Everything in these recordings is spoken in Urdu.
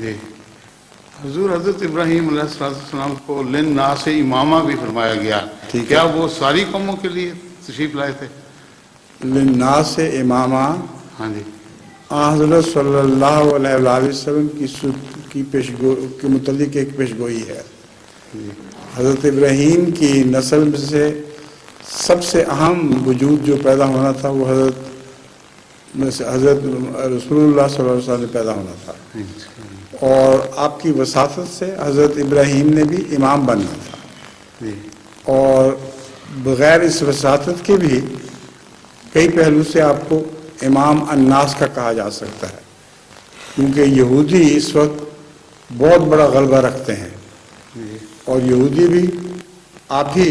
جی حضور حضرت ابراہیم علیہ السلام کو للناس امامہ بھی فرمایا گیا، کیا وہ ساری قوموں کے لیے تشریف لائے تھے؟ للناس امامہ، ہاں جی، حضرت صلی اللہ علیہ وآلہ وسلم کی کے متعلق ایک پیشگوئی ہے۔ حضرت ابراہیم کی نسل میں سے سب سے اہم وجود جو پیدا ہونا تھا وہ حضرت رسول اللہ صلی اللہ علیہ وسلم پیدا ہونا تھا، اور آپ کی وساطت سے حضرت ابراہیم نے بھی امام بننا تھا، اور بغیر اس وساطت کے بھی کئی پہلو سے آپ کو امام الناس کا کہا جا سکتا ہے، کیونکہ یہودی اس وقت بہت بڑا غلبہ رکھتے ہیں، اور یہودی بھی آپ ہی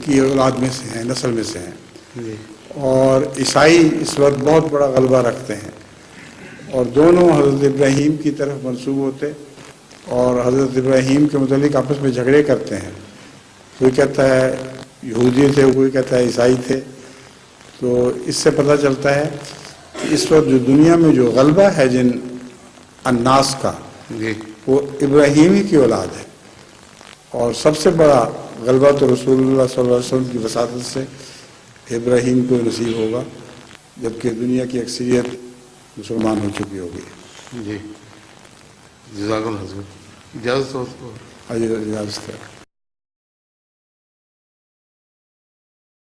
کی اولاد میں سے ہیں، نسل میں سے ہیں، اور عیسائی اس وقت بہت بڑا غلبہ رکھتے ہیں، اور دونوں حضرت ابراہیم کی طرف منسوب ہوتے اور حضرت ابراہیم کے متعلق آپس میں جھگڑے کرتے ہیں، کوئی کہتا ہے یہودی تھے، کوئی کہتا ہے عیسائی تھے۔ تو اس سے پتہ چلتا ہے کہ اس وقت جو دنیا میں جو غلبہ ہے جن الناس کا، وہ ابراہیم ہی کی اولاد ہے، اور سب سے بڑا غلبہ تو رسول اللہ صلی اللہ علیہ وسلم کی وساطت سے ابراہیم کو نصیب ہوگا، جبکہ دنیا کی اکثریت مسلمان ہو چکی ہوگی۔ جی جزاک اللہ حضور، اجازت ہو تو اجازت ہے۔